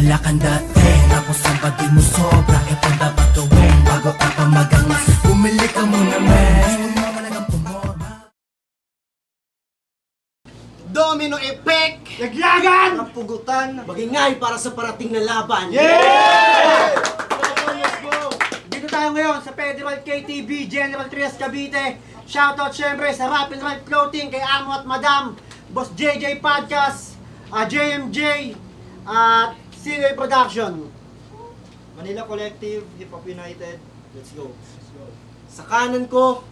dala kang dating Tapos ang pati mo sobra Itong dapat gawin Bago ka pa magangas Bumili ka muna men Malagang pumorma Domino effect! Laglagan! Ang pugutan! Magingay para sa parating na laban. Yeah! Let's go! Dito tayo ngayon sa Federal KTV General Trias Cavite. Shoutout syempre sa Rapid Ride Clothing kay Amo at Madam, Boss JJ Podcast, JMJ, at Sinoy Production. Manila Collective, Hip Hop United. Let's go. Sa kanan ko,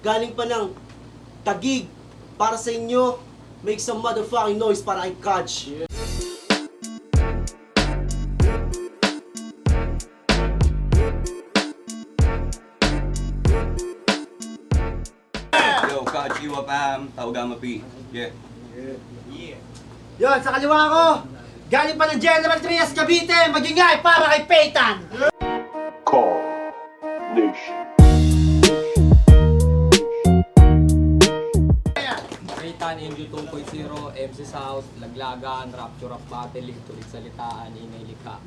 galing pa ng Tagig. Para sa inyo, make some motherfucking noise para kay Kaj. Yo, Kaj, Iwa Pam, Taugama P. Yeah. Yon, sa kaliwa ko, galing pa ng General Trias Cavite, magingay para kay Peyton. Call Nation. Peyton, MG 2.0, MC South, Laglagan, Rapture of Battle, Tulit Salitaan, Inay Likha.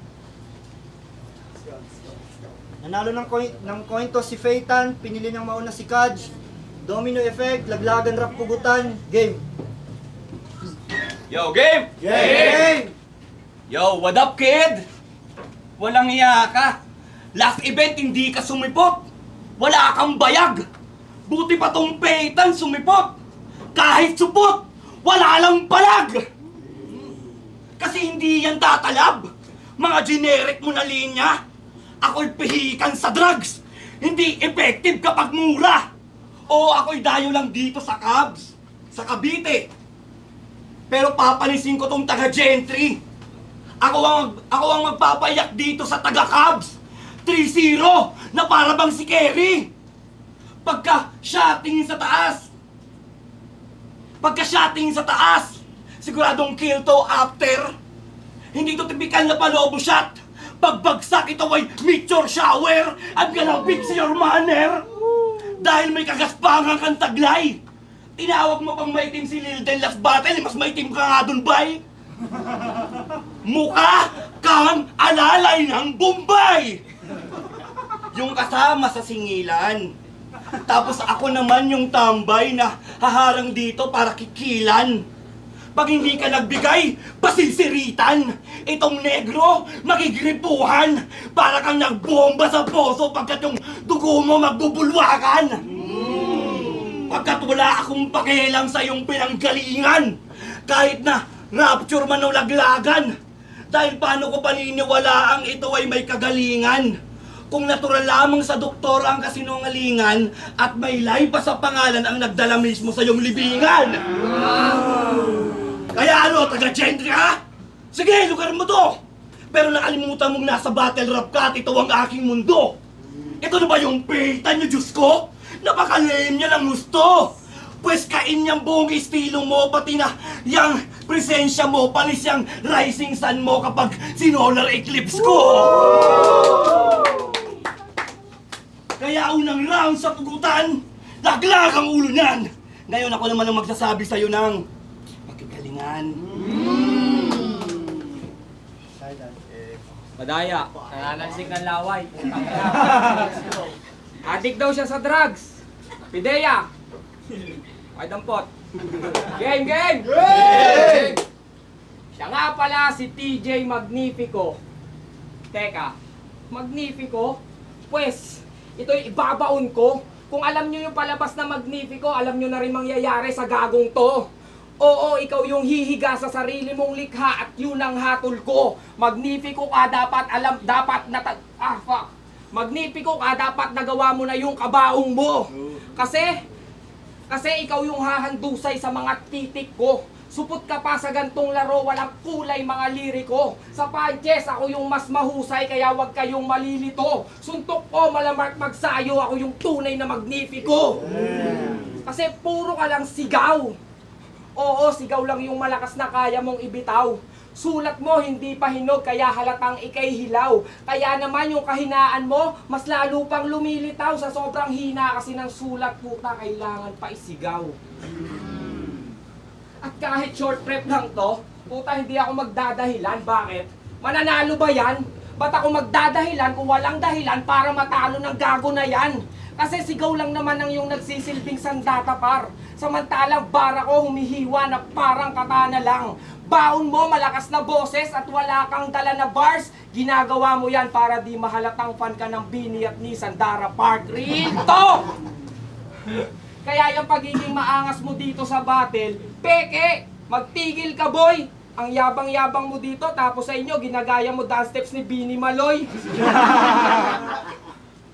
Nanalo ng coin toss si Peyton, pinili ng mauna si Kaj. Domino effect, laglagan, rap, pugutan, game. Yo, game! Game! Yo, what up, kid? Walang iya ka. Last event, hindi ka sumipot. Wala kang bayag. Buti pa tong Peyton sumipot. Kahit supot, wala lang palag. Kasi hindi yan tatalab. Mga generic mo na linya. Ako'y pihikan sa drugs. Hindi effective kapag mura. O ako'y dayo lang dito sa Cubs. Sa Cavite. Pero papalisin ko tong taga-gentry. Ako ang magpapayak dito sa taga-Cubs. 3-0 na para bang si Kerry. Pagka-shotting sa taas, siguradong kill to after. Hindi to typical na palobo shot. Pagbagsak ito ay meteor shower. I'm gonna fix your manner. Dahil may kagaspangan kang taglay. Tinawag mo pang maitim si Lilden last battle, mas maitim ka nga dun, bay. Mukha kang alalay ng Bombay. Yung kasama sa singilan. Tapos ako naman yung tambay na haharang dito para kikilan. Pag hindi ka nagbigay, pasisiritan. Itong negro, magigripuhan. Para kang nagbomba sa poso pagkat yung dugo mo magbubulwakan. Pagkat wala akong pakialam sa iyong pinanggalingan. Kahit na rapture man o laglagan. Dahil paano ko paniniwalaang ito ay may kagalingan. Kung natural lamang sa doktor ang kasinungalingan at may lay pa sa pangalan ang nagdala mismo sa iyong libingan. Kaya ano, taga-gentry ka? Sige, lugar mo to! Pero nakalimutan mong nasa battle rap ka at ito ang aking mundo. Ito na ba yung Peyton niyo, Diyos ko? Napaka-lame niya ng gusto. Pues kain niyang buong estilo mo, pati na yang presensya mo, panis yang rising sun mo kapag sinolar eclipse ko. Kaya unang round sa pugutan, laglag ang ulo niyan. Ngayon ako naman ang magsasabi sa'yo ng magkagalingan. Madaya, nananansik ng laway. Adik daw siya sa drugs. Pideya. Ay dampot. Game, game! Game! Siya nga pala si TJ Magnifico. Teka, Magnifico? Pues, ito'y ibabaon ko. Kung alam nyo yung palabas na Magnifico, alam nyo na rin mangyayari sa gagong to. Oo, ikaw yung hihiga sa sarili mong likha at yun ang hatol ko. Magnifico ka, Magnifico ka, dapat nagawa mo na yung kabaong mo. Kasi ikaw yung hahandusay sa mga titik ko. Supot ka pa sa gantong laro, walang kulay mga liriko. Sa punches, ako yung mas mahusay, kaya wag kayong malilito. Suntok ko, malamark magsayo, ako yung tunay na Magnifico. Kasi puro ka lang sigaw. Oo, sigaw lang yung malakas na kaya mong ibitaw. Sulat mo hindi pa hinog, kaya halatang ikay hilaw. Kaya naman yung kahinaan mo, mas lalo pang lumilitaw. Sa sobrang hina kasi ng sulat, puta, kailangan pa isigaw. At kahit short prep lang to, puta, hindi ako magdadahilan. Bakit? Mananalo ba yan? Ba't ako magdadahilan kung walang dahilan para matalo ng gago na yan? Kasi sigaw lang naman ang yung nagsisilbing sandata par. Samantalang bara ko humihiwa na parang katana lang. Baon mo malakas na boses at wala kang dala na bars. Ginagawa mo yan para di mahalatang fan ka ng Bini at ni Sandara Park. Rito! Kaya yung pagiging maangas mo dito sa battle, peke! Magtigil ka boy! Ang yabang-yabang mo dito, tapos sa inyo, ginagaya mo dance steps ni Bini Maloy.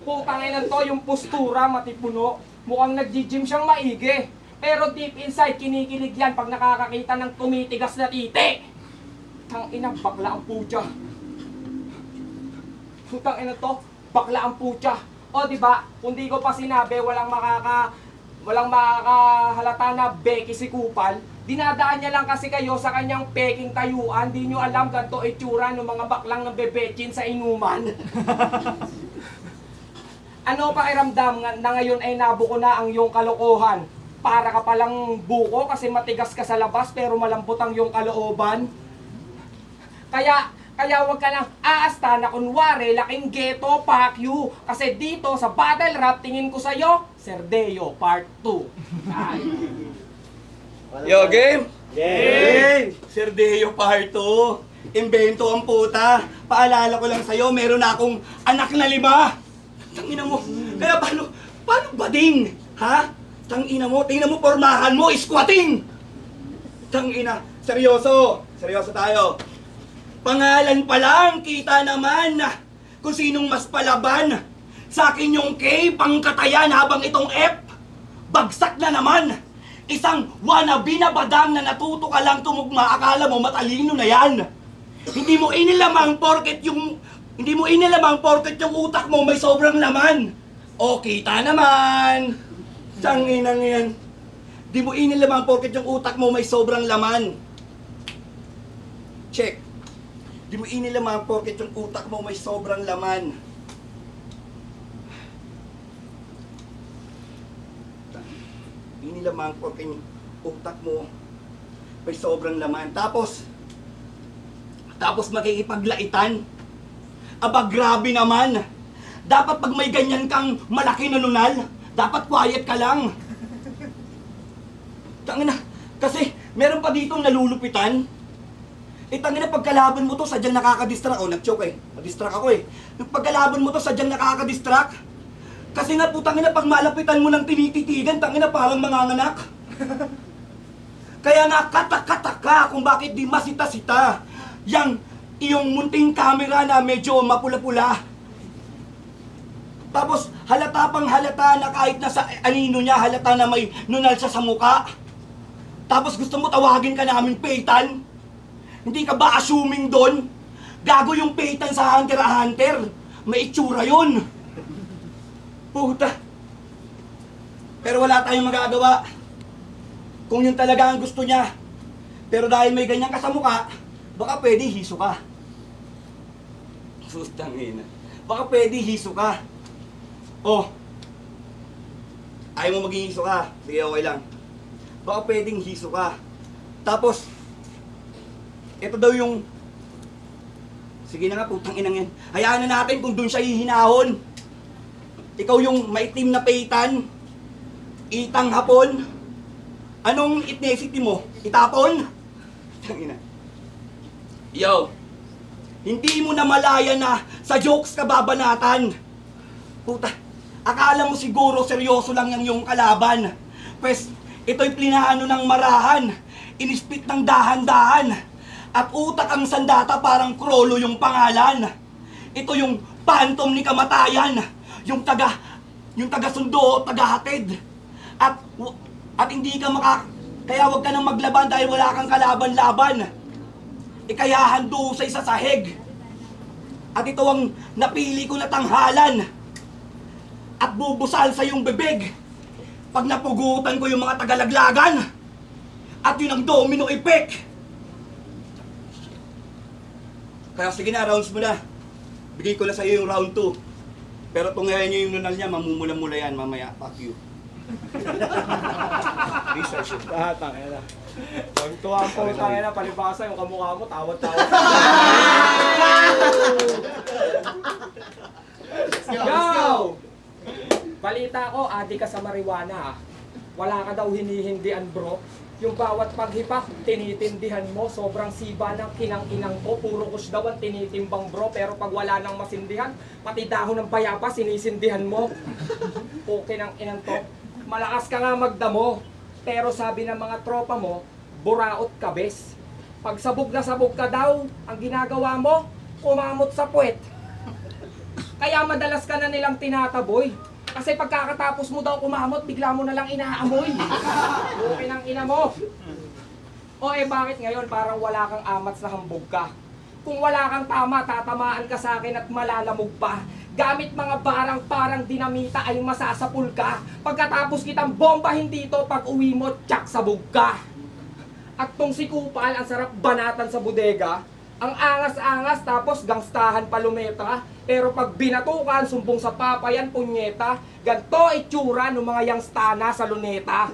Putang ina to, yung postura matipuno. Mukhang nag-gym siyang maigi. Pero deep inside, kinikilig yan pag nakakakita ng tumitigas na titi. Tang ina, bakla ang putya. Putang ina to, bakla ang putya. O di ba? Kung di ko pa sinabi, walang makakahalata na Becky si Kupal. Dinadaan niya lang kasi kayo sa kanyang peking tayuan. Di nyo alam ganito itsura ng mga baklang ng bebechin sa inuman. Ano pakiramdam na ngayon ay nabuko na ang iyong kalokohan? Para ka palang buko kasi matigas ka sa labas pero malambot ang iyong kalooban? Kaya wag ka nang aasta na kunwari laking ghetto, fuck you. Kasi dito sa battle rap, tingin ko sa'yo, Serdeo Part 2. Yo, game? Game! Serdeo Part 2. Imbento ang puta. Paalala ko lang sa'yo, meron na akong anak na 5. Tangina mo. Kaya paano bading? Ha? Tangina mo, tingnan mo, pormahan mo, squatting! Tangina, seryoso tayo. Pangalan pa lang, kita naman kung sinong mas palaban. Sa akin yung K, pangkatayan, habang itong F, bagsak na naman. Isang wannabe na badang na natuto ka lang tumugma, akala mo matalino na yan. Hindi mo inilamang porket yung utak mo may sobrang laman. O, kita naman. Tanginang yan. Di mo inilamang porket yung utak mo may sobrang laman. Check. Di mo inilamang porket yung utak mo may sobrang laman. Inilamang porket yung utak mo may sobrang laman. Tapos makikipaglaitan. Aba, grabe naman. Dapat pag may ganyan kang malaki na nunal, dapat quiet ka lang. Tangina, kasi meron pa ditong nalulupitan. Tangina, pagkalaban mo to, sadyang nakakadistract. Oh, nag-choke eh. Madistract ako eh. Yung pagkalaban mo to, sadyang nakakadistract. Kasi nga po, tangina, pag malapitan mo ng tinititigan, tangina, parang manganganak. Kaya nga, katak-katak ka kung bakit di masita-sita. Yang iyong munting camera na medyo mapula-pula. Tapos, halata pang halata na kahit nasa anino niya, halata na may nunal siya sa muka. Tapos gusto mo tawagin ka namin Peyton? Hindi ka ba assuming doon? Gago yung Peyton sa Hunter x Hunter. May itsura yun. Puta. Pero wala tayong magagawa. Kung yun talaga ang gusto niya. Pero dahil may ganyan ka sa muka, baka pwede hiso ka. Putang ina. Baka pwede hiso ka. Oh. Ayaw mo maging hiso ka. Sige, okay lang. Baka pwedeng hiso ka. Tapos, ito daw yung... Sige na nga, putang inang yan. Hayaan na natin kung doon siya hihinahon. Ikaw yung maitim na Peyton. Itang hapon. Anong ethnicity mo? Itapon? Tangina. Yo. Hindi mo na malaya na sa jokes ka babanatan. Puta. Akala mo siguro seryoso lang yung kalaban. Pues, ito'y plinaano ng marahan. Inispit ng dahan-dahan. At utak ang sandata parang krolo yung pangalan. Ito yung phantom ni kamatayan. Yung taga sundo, taga hatid. At hindi ka kaya wag ka nang maglaban dahil wala kang kalaban-laban. Kaya handusay sa sahig. At ito ang napili ko na tanghalan. At bubusal sa iyong bibig. Pag napugutan ko yung mga tagalaglagan. At yun ang domino effect. Kaya sige na, rounds mo na. Bigay ko na sa iyo yung round 2. Pero tungayan niyo yung nunal niya, mamumula-mula yan mamaya. Fuck you. Tangina. Tuwang po, tangina, palibasa yung kamukha mo, tawad-tawad. Yo! Balita ko, adi ka sa marijuana ah. Wala ka daw hinihindian bro. Yung bawat paghipak, tinitindihan mo. Sobrang siba ng kinang-inang ko. Puro kush daw ang tinitimbang bro. Pero pag wala nang masindihan, pati dahon ng bayapa, sinisindihan mo. Okay ng inang to. Malakas ka nga magdamo. Pero sabi ng mga tropa mo, buraot ka bes. Pag sabog na sabog ka daw, ang ginagawa mo, kumamot sa puwet. Kaya madalas ka na nilang tinataboy. Kasi pagkakatapos mo daw kumamot, bigla mo na lang inaamoy. Okay ng ina mo. O bakit ngayon parang wala kang amats na hambog ka? Kung wala kang tama, tatamaan ka sa akin at malalamog pa. Gamit mga barang parang dinamita ay masasapul ka. Pagkatapos kitang bombahin dito, pag uwi mo, tsak sabog ka. At tong si Kupal, ang sarap banatan sa bodega. Ang angas-angas tapos gangstahan pa lumetra. Pero pag binatukan, sumbong sa papayan, punyeta. Ganto itsura ng mga yangstana sa luneta.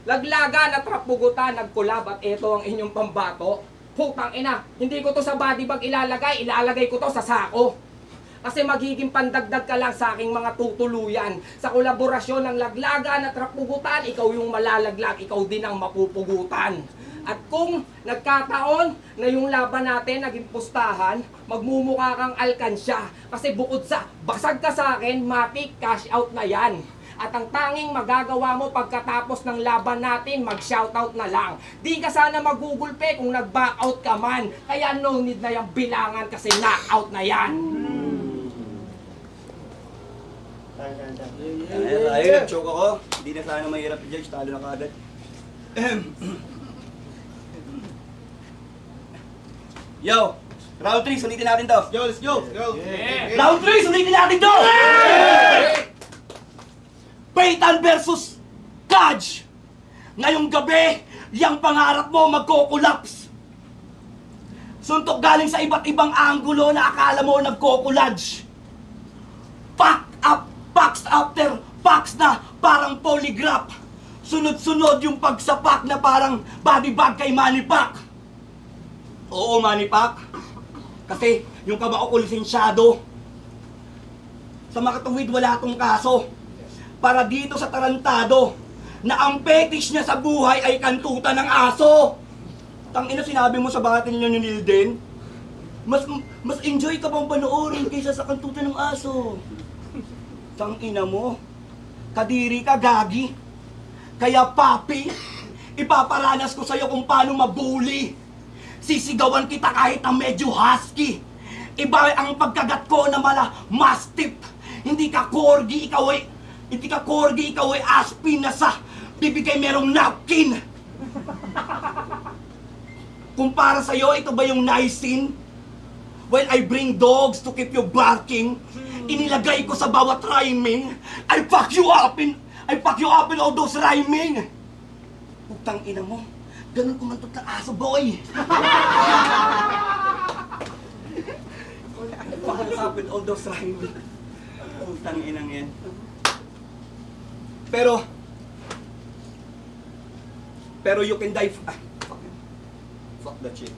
Laglagan at rapugutan, nagkulab at eto ang inyong pambato. Putang ina, hindi ko to sa body bag ilalagay ko to sa sako. Kasi magiging pandagdag ka lang sa aking mga tutuluyan. Sa kolaborasyon ng laglagan at rapugutan, ikaw yung malalaglag, ikaw din ang mapupugutan. At kung nagkataon na yung laban natin naging pustahan, magmumukha kang alkansya. Kasi bukod sa basag ka sa akin, matik cash out na yan. At ang tanging magagawa mo pagkatapos ng laban natin, mag-shoutout na lang. Di ka sana magugulpe kung nag-back out ka man. Kaya no need na yung bilangan kasi knock-out na yan. Ayun, nag-choke ako. Hindi na sana mahirap i-judge, talo na kagad. Yo! Round 3, sulitin natin to! Yo, let's go! Round 3, sulitin natin to! Paytan versus Kaj! Ngayong gabi, yung pangarap mo magko-collapse. Suntok galing sa iba't ibang anggulo na akala mo nagko-collage. Pack up, packs after packs na parang polygraph. Sunod-sunod yung pagsapak na parang body bag kay Manny Pac. Oo, Manny Pac. Kasi yung kabao ko lisensyado. Sa makatuwid wala tong kaso. Para dito sa tarantado na ang fetish niya sa buhay ay kantutan ng aso. Tangina, sinabi mo sa battle niyo ni Nilden, mas enjoy ka bang panoorin kaysa sa kantutan ng aso. Tangina mo, kadiri ka gagi. Kaya papi, ipaparanas ko sa'yo kung paano mabuli. Sisigawan kita kahit na medyo husky. Iba ang pagkagat ko na mala mastiff. Hindi ka corgi, ikaw ay aspin na sa bibigay merong napkin. Kumpara sa'yo, ito ba yung niacin? Well, I bring dogs to keep you barking. Inilagay ko sa bawat rhyming. I fuck you up in all those rhyming. Putang ina mo. Ganun kumantot ng aso, boy! Fuck up in all those rhyming. Putang inang yan. Pero you can die. Fuck that shit.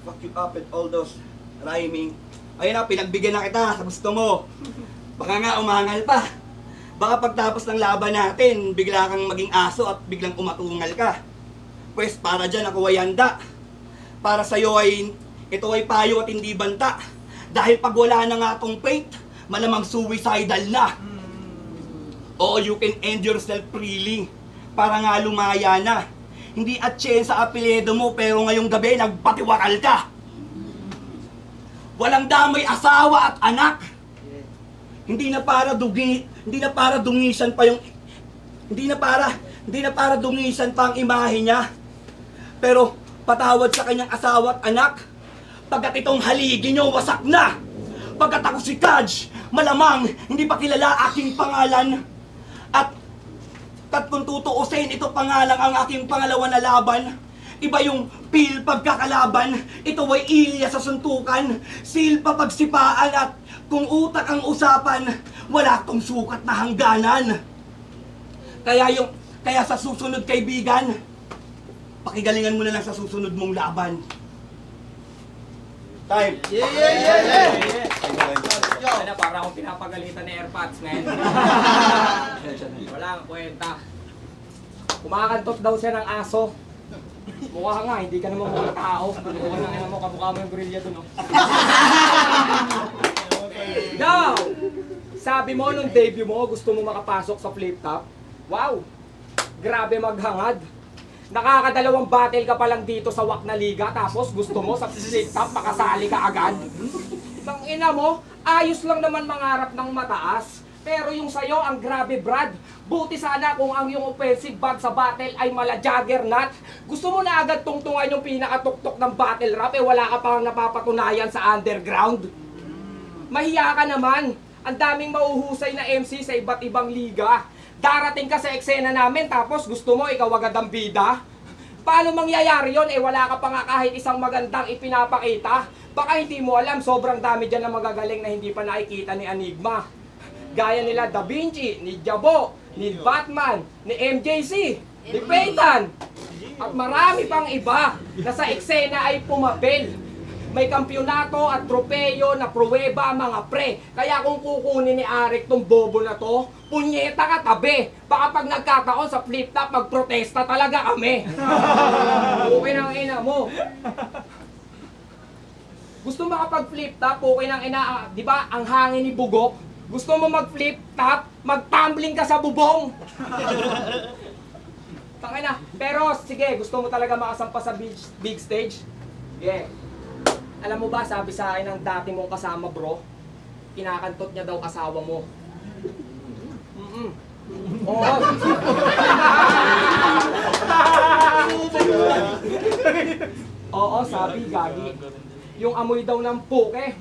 Fuck you up and all those rhyming. Ayun na, pinagbigyan na kita sa gusto mo. Baka nga umangal pa. Baka pagtapos ng laban natin, bigla kang maging aso at biglang umatungal ka. Pues para dyan ako ay handa. Para sa'yo ay, ito ay payo at hindi banta. Dahil pag wala na nga tong faith, malamang suicidal na. Oo, you can end yourself freely. Para nga lumaya na. Hindi atchen sa apelyido mo, pero ngayong gabi nagpatiwakal ka. Walang damay asawa at anak. Hindi na para dungisan pa yung hindi na para dungisan pa ang imahe niya. Pero patawad sa kanyang asawa at anak. Pagkat itong haligi niyo wasak na. Pagkat ako si Kaj, malamang hindi pa kilala aking pangalan. At kung tutuusin, ito pa nga lang ang aking pangalawa na laban. Iba yung pil pagkakalaban. Ito ay ilya sa suntukan. Sil pa pagsipaan at kung utak ang usapan, wala tong sukat na hangganan. Kaya yung Kaya sa susunod, kaibigan, pakigalingan mo na lang sa susunod mong laban. Time! Ano, para akong pinapagalitan ni AirPods, man. Wala ang kwenta. Kumakantot daw siya ng aso. Mukha ka nga, hindi ka naman mukhang tao. Mukha ng ina mo, kamukha mo yung gorilla dun, oh. Now, sabi mo nung debut mo, gusto mo makapasok sa flip top. Wow! Grabe maghangad. Nakakadalawang battle ka pa lang dito sa WAC na liga, tapos gusto mo sa flip top, makasali ka agad. Ang ina mo, ayos lang naman mangarap ng mataas. Pero yung sayo, ang grabe, Brad. Buti sana kung ang yung offensive bag sa battle ay mala juggernaut. Gusto mo na agad tungtungan yung pinakatuktok ng battle rap, eh wala ka pang napapatunayan sa underground. Mahiya ka naman. Ang daming mauhusay na MC sa iba't ibang liga. Darating ka sa eksena namin, tapos gusto mo ikaw agad ang bida. Paano mangyayari yon? Eh wala ka pa nga kahit isang magandang ipinapakita. Baka hindi mo alam, sobrang dami dyan na magagaling na hindi pa nakikita ni Enigma. Gaya nila Da Vinci, ni Jabo, ni Batman, ni MJC, ni Peyton. At marami pang iba na sa eksena ay pumapel. May kampyonato at tropeyo na pruweba mga pre. Kaya kung kukunin ni Arik tong bobo na to, punyeta ka tabi. Baka pag nagkataon sa flip top, magprotesta talaga kami. Okay ng ina mo. Gusto mo makapag flip top, okay ng ina, di ba ang hangin ni Bugok? Gusto mo mag flip top, mag-tumbling ka sa bubong. Tangina. Pero sige, gusto mo talaga makasampa sa big stage? Yeah. Alam mo ba, sabi sa akin ng dati mong kasama, bro, kinakantot niya daw asawa mo. Oo. Oo, sabi, gagi. Yung amoy daw ng puke,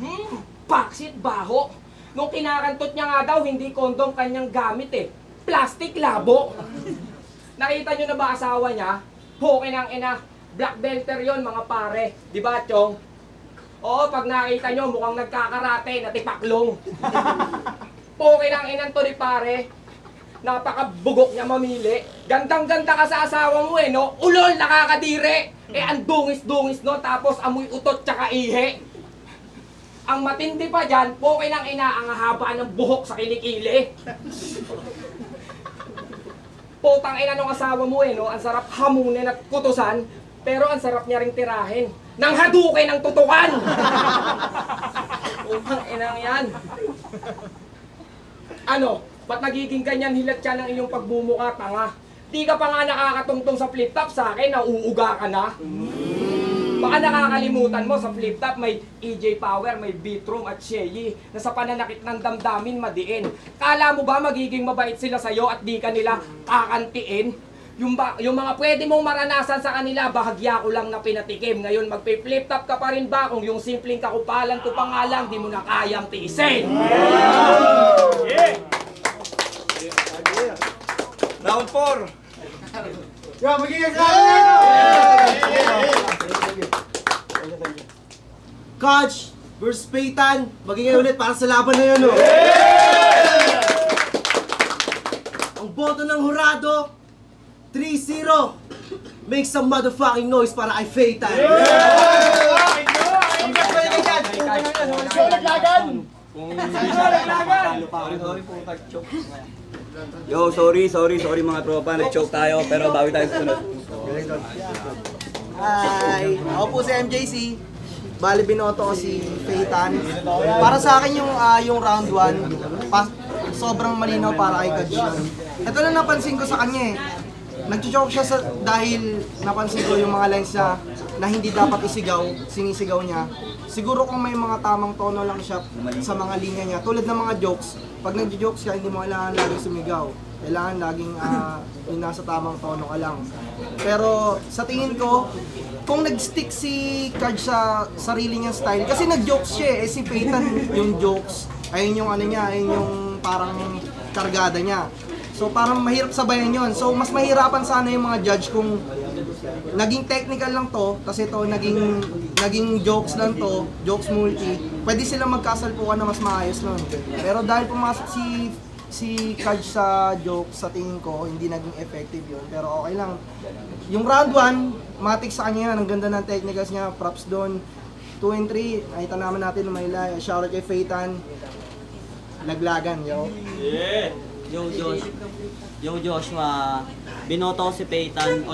baksit baho. Nung kinakantot niya nga daw, hindi kondom kanyang gamit eh. Plastic labo. Nakita niyo na ba asawa niya? Puke ng ina. Black belter yon mga pare. Di ba, Chong? Oo, pag nakita nyo, mukhang nagkakarate, natipaklong. Puke ng inan to ni pare. Napakabugok niya mamili. Gandang-ganda ka sa asawa mo eh, no? Ulol, nakakadire. Eh, ang dungis-dungis, no? Tapos amoy utot tsaka ihe. Ang matindi pa dyan, puke ng ina, ang haba ng buhok sa kilikili. Putang ina ng asawa mo eh, no? Ang sarap hamunin at kutusan. Pero ang sarap niya ring tirahin. Nang hadukin ng tutukan! Putang inang yan. Ano? Ba't nagiging ganyan hilat siya ng iyong pagbumuka, tanga? Di ka pa nga nakakatungtong sa flip top sa akin, nauuga ka na. Baka nakakalimutan mo sa flip top may EJ Power, may Beatroom at Sheyi na sa pananakit ng damdamin madiin. Kala mo ba magiging mabait sila sa'yo at di ka nila kakantiin? Yung mga pwede mong maranasan sa kanila, bahagya ko lang na pinatikim. Ngayon magpi-flip top ka pa rin ba kung yung simpleng kakupalan ko pa nga lang, di mo na kayang tiisin? Round 4! Yo, magiging sa Coach versus Peyton, magiging ulit para sa laban na yun, oh. Ang boto ng hurado, 3-0. Make some motherfucking noise para kay Peyton. Yo, sorry mga tropa, nag-choke tayo pero bawi tayo sa sunod. Hi! Ako po si MJC. Bali binoto ko si Peyton. Para sa akin yung round 1, sobrang malinaw para kay Coach yun. Ito lang napansin ko sa kanya eh. Nag-choke siya dahil napansin ko yung mga lines niya na hindi dapat isigaw, sinisigaw niya. Siguro kung may mga tamang tono lang siya sa mga linya niya, tulad ng mga jokes, pag nag-jokes ka, hindi mo kailangan laging sumigaw. Kailangan laging yung nasa tamang tono ka lang. Pero sa tingin ko, kung nag-stick si Card sa sarili niyang style, kasi nag-jokes siya eh, si Peyton yung jokes, ayun yung ano niya, ayun yung parang kargada niya. So parang mahirap sabayan yon. So mas mahirapan sana yung mga judge kung naging technical lang to, kasi ito naging jokes lang to, jokes multi. Pwede silang magkasalpukan na mas maayos nun. Pero dahil pumasok si si Kaj sa joke, sa tingin ko, hindi naging effective yun. Pero okay lang. Yung round 1, matik sa kanya yan. Ang ganda ng technicals niya, props doon. 2 and 3, nakita naman natin Lumaylay. Shoutout kay Feitan. Laglagan, yo. Yo Joshua, binoto ko si Peyton,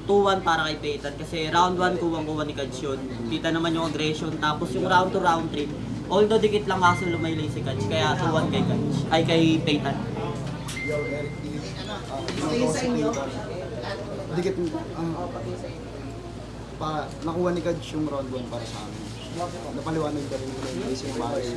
2-1 para kay Peyton kasi round 1 kuwang-kuwa ni Kads yun. Kita naman yung aggression, tapos yung round 2, round 3, although dikit lang kaso lumaylay si Kads, kaya 2-1 kay Kads, ay kay Peyton. Dikit, nakuha ni Kaj yung round 1 para sa amin. Napaliwanag ka rin yung basic bias.